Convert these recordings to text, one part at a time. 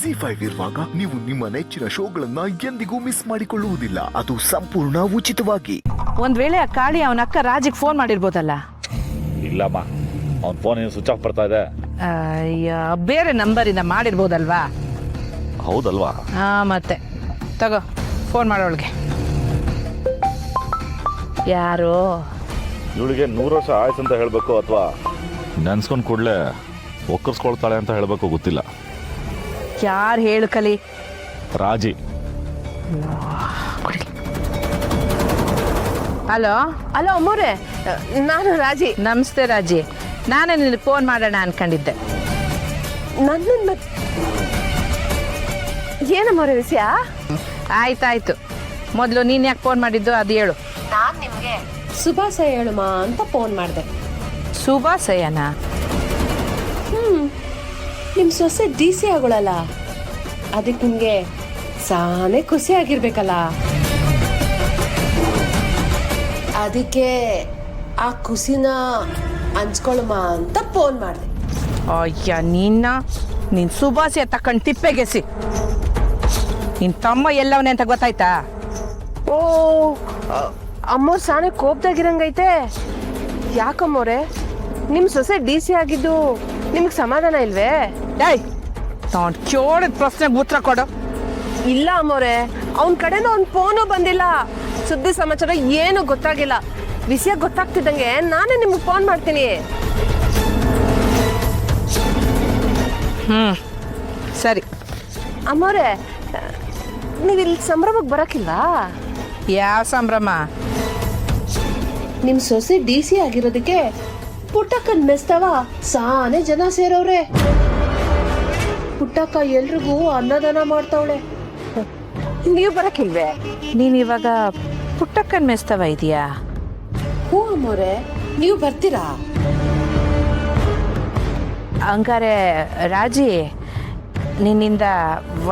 ಜಿ5 ಇರುವಾಗ ನೀವು ನಿಮ್ಮ ನೆಚ್ಚಿನ ಶೋಗಳನ್ನ ಎಂದಿಗೂ ಮಿಸ್ ಮಾಡಿಕೊಳ್ಳುವುದಿಲ್ಲ. ಅದು ಸಂಪೂರ್ಣ ಉಚಿತವಾಗಿ. ಒಂದ್ ವೇಳೆ ಆ ಕಾಳಿ ಅವನ ಅಕ್ಕ ರಾಜಿಗೆ ಫೋನ್ ಮಾಡಿರ್ಬೋದಲ್ಲ? ಇಲ್ಲಮ್ಮ, ಅವನ ಫೋನ್ ಏನು ಸ್ವಿಚ್ ಆಫ್ ಬರ್ತಾ ಇದೆ. ಬೇರೆ ನಂಬರಿಂದ ಮಾಡಿರ್ಬೋದಲ್ವಾ? ಹೌದಲ್ವಾ? ಹಾ, ಮತ್ತೆ ತಗೋ ಫೋನ್ ಮಾಡೋಳ್ಗೆ. ಯಾರು? ಇವಳಿಗೆ 100 ವರ್ಷ ಆಯ್ತು ಅಂತ ಹೇಳಬೇಕು ಅಥವಾ ನೆನ್ಸ್ಕೊಂಡು ಕೂಡಲೇ ಒಕ್ಕರ್ಸ್ಕೊಳ್ತಾಳೆ ಅಂತ ಹೇಳಬೇಕು, ಗೊತ್ತಿಲ್ಲ. ಯಾರು ಹೇಳು ಕಲಿ? ರಾಜಿ. ಹಲೋ ಹಲೋ ಅಮ್ಮೋರೆ, ನಾನು ರಾಜಿ. ನಮಸ್ತೆ ರಾಜಿ. ನಾನೇ ನಿನಗೆ ಫೋನ್ ಮಾಡೋಣ ಅನ್ಕೊಂಡಿದ್ದೆ. ನನ್ನ ಏನಮ್ಮೋರೆ ವಿಷಯ? ಆಯ್ತಾಯ್ತು, ಮೊದಲು ನೀನು ಯಾಕೆ ಫೋನ್ ಮಾಡಿದ್ದು ಅದು ಹೇಳು. ನಾನು ನಿಮಗೆ ಶುಭಾಶಯ ಹೇಳುಮಾ ಅಂತ ಫೋನ್ ಮಾಡಿದೆ. ಶುಭಾಶಯನ? ನಿಮ್ಮ ಸೊಸೆ DC ಆಗೋಳಲ್ಲ, ಅದಕ್ಕೆ ನಿಮಗೆ ಸಾನೇ ಖುಷಿ ಆಗಿರ್ಬೇಕಲ್ಲ. ಅದಕ್ಕೆ ಆ ಖುಷಿನ ಹಂಚ್ಕೊಳಮ್ಮ ಅಂತ ಫೋನ್ ಮಾಡಿದೆ. ಅಯ್ಯ ನೀನು ಶುಭಾಶಯ ತಕೊಂಡು ತಿಪ್ಪೆಗೆಸಿ. ನಿನ್ನ ತಮ್ಮ ಎಲ್ಲವನೇ ಅಂತ ಗೊತ್ತಾಯ್ತಾ? ಓ, ಅಮ್ಮೋರ್ ಸಾನೆ ಕೋಪದಾಗಿರಂಗೈತೆ. ಯಾಕಮ್ಮೋರೆ, ನಿಮ್ಮ ಸೊಸೆ DC ಆಗಿದ್ದು ನಿಮ್ಗೆ ಸಮಾಧಾನ ಇಲ್ವೇ? ಏಯ್, ನಾನು ಕೇಳಿದ ಪ್ರಶ್ನೆಗೆ ಉತ್ತರ ಕೊಡು. ಇಲ್ಲ ಅಮ್ಮೋರೆ, ಅವನ ಕಡೆನೂ ಒಂದು ಫೋನು ಬಂದಿಲ್ಲ, ಸುದ್ದಿ ಸಮಾಚಾರ ಏನು ಗೊತ್ತಾಗಿಲ್ಲ. ವಿಷಯ ಗೊತ್ತಾಗ್ತಿದ್ದಂಗೆ ನಾನೇ ನಿಮ್ಗೆ ಫೋನ್ ಮಾಡ್ತೀನಿ. ಸರಿ. ಅಮ್ಮೋರೆ, ನೀವು ಇಲ್ಲಿ ಸಂಭ್ರಮಕ್ಕೆ ಬರಕ್ಕಿಲ್ವಾ? ಯಾವ ಸಂಭ್ರಮ? ನಿಮ್ಮ ಸೊಸೆ DC ಆಗಿರೋದಕ್ಕೆ ಪುಟ್ಟಕ್ಕನ್ ಮೆಸ್ತವ ಸಾನೆ ಜನ ಸೇರವ್ರೆ. ಪುಟ್ಟಕ್ಕ ಎಲ್ರಿಗೂ ಅನ್ನದಾನ ಮಾಡ್ತಾವಳೆ. ನೀವು ಬರಕ್ಕಿಲ್ವೇ? ನೀನು ಇವಾಗ ಪುಟ್ಟಕ್ಕನ ಮೆಸ್ತವ ಇದೆಯಾ? ಹ್ಞೂ ಅಮ್ಮೋರೆ, ನೀವು ಬರ್ತೀರಾ? ಹಂಗಾರೆ ರಾಜಿ, ನಿನ್ನಿಂದ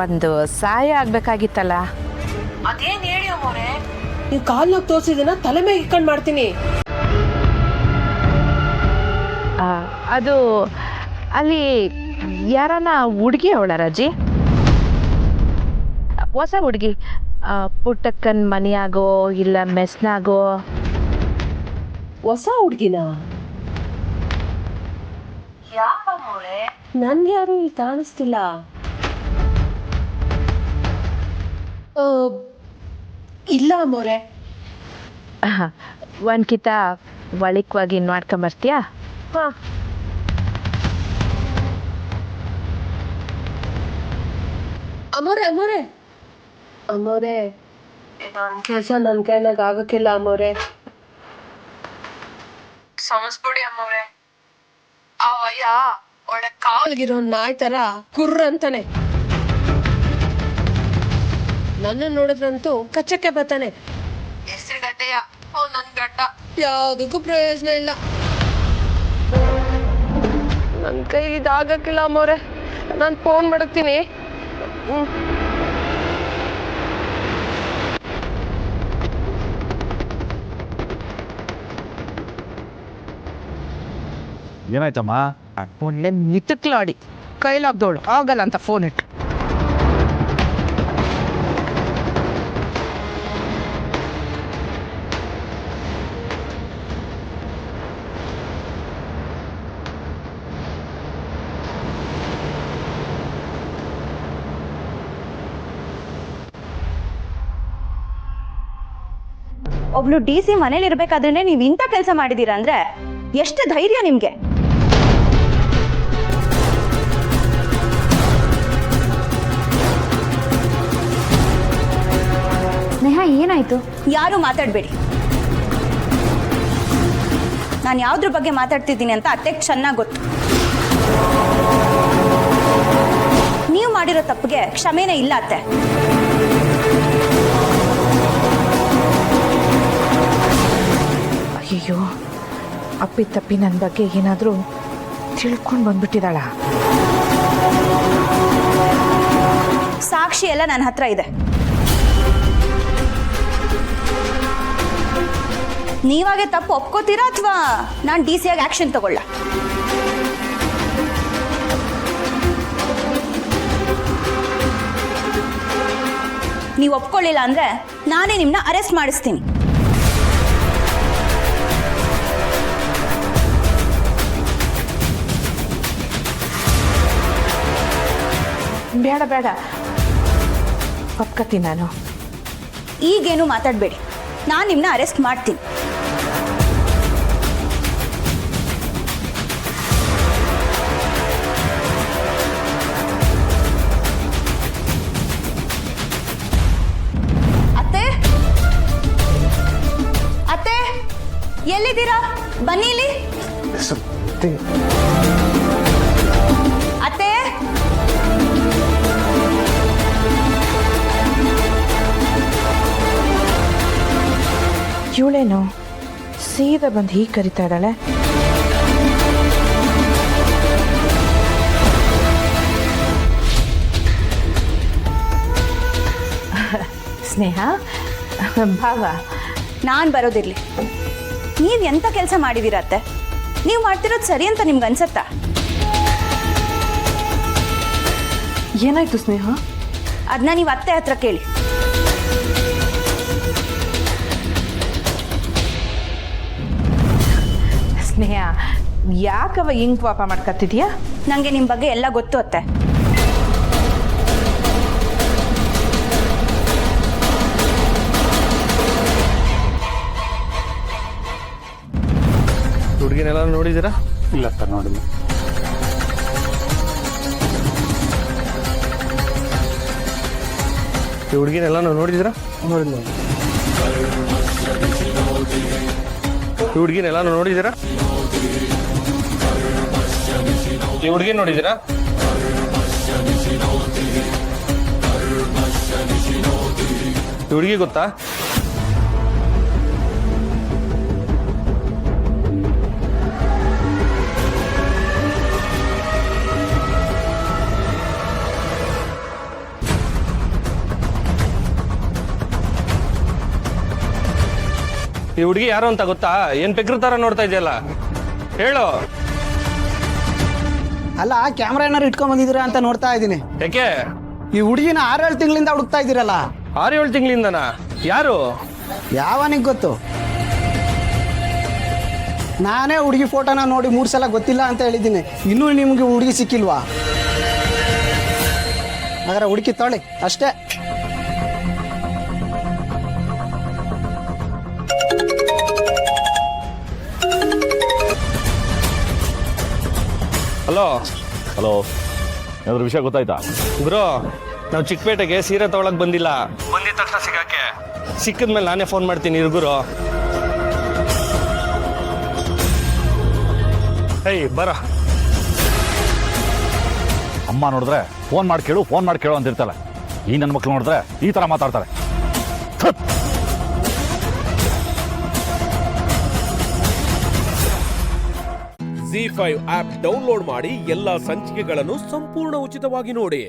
ಒಂದು ಸಹಾಯ ಆಗ್ಬೇಕಾಗಿತ್ತಲ್ಲ. ಅದೇನು ಹೇಳಿ ಅಮ್ಮೋರೆ? ನೀವು ಕಾಲ್ನಾಗ ತೋರಿಸಿದನ ತಲೆ ಮೇಲೆ ಇಟ್ಕೊಂಡು ಮಾಡ್ತೀನಿ. ಅದು ಅಲ್ಲಿ ಯಾರನ್ನ ಹುಡುಗಿ ಅವಳ ರಾಜಿ? ಹೊಸ ಹುಡುಗಿ, ಪುಟ್ಟಕ್ಕನ್ ಮನೆಯಾಗೋ ಇಲ್ಲ ಮೆಸ್ನಾಗೋ? ಹೊಸ ಹುಡುಗಿನ? ನನ್ಗೆ ಯಾರು ಇಲ್ಲಿ ಕಾಣಿಸ್ತಿಲ್ಲ. ಇಲ್ಲ ಅಮ್ಮೋರೆ. ಒಂದ್ಕಿತ ಒಳಿಕ್ವಾಗಿ ನೋಡ್ಕೊಂಬರ್ತೀಯಾ? ಹಾ. ಅಮ್ಮೋರೆ ಅಮ್ಮೋರೆ ಅಮ್ಮೋರೆ, ನನ್ನ ಕೆಲಸ ನನ್ನ ಕೈನಾಗ ಆಗಕ್ಕಿಲ್ಲ ಅಮ್ಮೋರೆ. ಸಮಸ್ಬಿಡಿ ಅಮ್ಮೋರೆ. ಅವಯ್ಯ ಒಳ್ಳೆ ಕಾಲ್ಗಿರೋ ನಾಯಿ ತರ ಕುರ್ರ ಅಂತಾನೆ. ನನ್ನ ನೋಡಿದ್ರಂತೂ ಕಚ್ಚಕ್ಕೆ ಬರ್ತಾನೆ. ಹೆಸರು ಗಡ್ಡೆಯ ನನ್ನ ಗಡ್ಡ, ಯಾವುದಕ್ಕೂ ಪ್ರಯೋಜನ ಇಲ್ಲ. ನನ್ನ ಕೈಲಿ ಇದಾಗಕ್ಕಿಲ್ಲ ಅಮ್ಮೋರೆ, ನಾನು ಫೋನ್ ಮಾಡಕ್ತೀನಿ. ಏನಾಯ್ತಮ್ಮ? ಒಳ್ಳೆ ನಿತಕ್ಲಾಡಿ ಕೈಲಾಗ್ದೋಳು ಆಗಲ್ಲ ಅಂತ ಫೋನ್ ಇಟ್ಟು. ಒಬ್ಳು DC ಮನೇಲಿ ಇರ್ಬೇಕಾದ್ರೆ ನೀವು ಇಂಥ ಕೆಲಸ ಮಾಡಿದೀರಾ ಅಂದ್ರೆ ಎಷ್ಟು ಧೈರ್ಯ ನಿಮ್ಗೆ? ಸ್ನೇಹ, ಏನಾಯ್ತು? ಯಾರು ಮಾತಾಡಬೇಡಿ. ನಾನು ಯಾವ್ದ್ರ ಬಗ್ಗೆ ಮಾತಾಡ್ತಿದ್ದೀನಿ ಅಂತ ಅತ್ತೆಗೆ ಚೆನ್ನಾಗಿ ಗೊತ್ತು. ನೀವು ಮಾಡಿರೋ ತಪ್ಪಿಗೆ ಕ್ಷಮೆನೇ ಇಲ್ಲ ಅತ್ತೆ. ಅಯ್ಯೋ, ಅಪ್ಪಿ ತಪ್ಪಿ ನನ್ನ ಬಗ್ಗೆ ಏನಾದರೂ ತಿಳ್ಕೊಂಡು ಬಂದ್ಬಿಟ್ಟಿದ್ದಾಳ. ಸಾಕ್ಷಿ ಎಲ್ಲ ನನ್ನ ಹತ್ರ ಇದೆ. ನೀವಾಗೆ ತಪ್ಪು ಒಪ್ಕೋತೀರಾ ಅಥವಾ ನಾನು DC ಆಗಿ ಆಕ್ಷನ್ ತಗೊಳ್ಳ? ನೀವು ಒಪ್ಕೊಳ್ಳಿಲ್ಲ ಅಂದ್ರೆ ನಾನೇ ನಿಮ್ಮನ್ನ ಅರೆಸ್ಟ್ ಮಾಡಿಸ್ತೀನಿ. ಬೇಡ ಬೇಡ, ಒಪ್ಕತ್ತೀನಿ ನಾನು. ಈಗೇನು ಮಾತಾಡಬೇಡಿ, ನಾನು ನಿಮ್ಮನ್ನ ಅರೆಸ್ಟ್ ಮಾಡ್ತೀನಿ. ಅತ್ತೆ ಅತ್ತೆ, ಎಲ್ಲಿದ್ದೀರಾ? ಬನ್ನಿ ಇಲ್ಲಿ. ಅತ್ತೆ, ಇವಳೇನು ಸೀದಾ ಬಂದು ಹೀಗೆ ಕರಿತಾ ಇದ್ದಾಳೆ? ಸ್ನೇಹ, ಭಾವ, ನಾನು ಬರೋದಿರ್ಲಿ. ನೀವು ಎಂಥ ಕೆಲಸ ಮಾಡಿದ್ದೀರ ಅತ್ತೆ? ನೀವು ಮಾಡ್ತಿರೋದು ಸರಿ ಅಂತ ನಿಮ್ಗೆ ಅನ್ಸತ್ತಾ? ಏನಾಯ್ತು ಸ್ನೇಹ? ಅದನ್ನ ನೀವು ಅತ್ತೆ ಹತ್ರ ಕೇಳಿ. ಸ್ನೇಹ, ಯಾಕವ ಹಿಂಗ್ ಪಾಪ ಮಾಡ್ಕತ್ತಿದ್ಯಾ? ನನಗೆ ನಿಮ್ಮ ಬಗ್ಗೆ ಎಲ್ಲ ಗೊತ್ತು ಅತ್ತೆ. ಹುಡುಗಿನೆಲ್ಲ ನೋಡಿದ್ದೀರಾ? ಇಲ್ಲ ಸರ್, ನೋಡಿಲ್ಲ. ಈ ಹುಡುಗಿನೆಲ್ಲ ನೋಡಿದ್ದೀರಾ? ನೋಡಿಲ್ಲ. ಈ ಹುಡುಗಿನೆಲ್ಲ ನೋಡಿದ್ದೀರಾ? ಈ ಹುಡುಗಿ ನೋಡಿದ್ದೀರಾ? ಈ ಹುಡುಗಿ ಗೊತ್ತಾ? ಈ ಹುಡುಗಿ ಯಾರು ಅಂತ ಗೊತ್ತಾ? ಏನ್ ಪೆಕ್ರ ತರ ನೋಡ್ತಾ ಇದೆಯಲ್ಲ, ಹೇಳು. ಅಲ್ಲ, ಕ್ಯಾಮ್ರಾ ಏನಾರು ಇಟ್ಕೊಂಡ್ ಬಂದಿದ್ದೀರಾ ಅಂತ ನೋಡ್ತಾ ಇದ್ದೀನಿ. ಯಾಕೆ? ಈ ಹುಡುಗಿನ 6-7 ತಿಂಗಳಿಂದ ಹುಡುಕ್ತಾ ಇದ್ದೀರಲ್ಲ. 6-7 ತಿಂಗಳಿಂದನಾ? ಯಾರು? ಯಾವನಿಗೆ ಗೊತ್ತು? ನಾನೇ ಹುಡುಗಿ ಫೋಟೋನ ನೋಡಿ 3 ಸಲ ಗೊತ್ತಿಲ್ಲ ಅಂತ ಹೇಳಿದ್ದೀನಿ. ಇನ್ನೂ ನಿಮ್ಗೆ ಹುಡುಗಿ ಸಿಕ್ಕಿಲ್ವಾ? ಹಾಗಾದ್ರೆ ಹುಡುಕಿ ತೊಳಿ ಅಷ್ಟೇ. ಹಲೋ ಹಲೋ, ಏನಾದ್ರು ವಿಷಯ ಗೊತ್ತಾಯ್ತಾ? ಬ್ರೋ, ನಾವು ಚಿಕ್ಕಪೇಟೆಗೆ ಸೀರೆ ತಗೊಳಕ್ ಬಂದಿಲ್ಲ. ಬಂದಿದ ತಕ್ಷಣ ಸಿಗಾಕೆ. ಸಿಕ್ಕಿದ್ಮೇಲೆ ನಾನೇ ಫೋನ್ ಮಾಡ್ತೀನಿ ಇರ್ಗುರು. ಹೇಯ್ ಬರ. ಅಮ್ಮ ನೋಡಿದ್ರೆ ಫೋನ್ ಮಾಡಿ ಕೇಳು ಅಂತ ಇರ್ತಾಳೆ. ಈ ನನ್ನ ಮಕ್ಳು ನೋಡಿದ್ರೆ ಈ ತರ ಮಾತಾಡ್ತಾರೆ. ZEE5 ಆಪ್ ಡೌನ್ಲೋಡ್ ಮಾಡಿ ಎಲ್ಲಾ ಸಂಚಿಕೆಗಳನ್ನು ಸಂಪೂರ್ಣ ಉಚಿತವಾಗಿ ನೋಡಿ.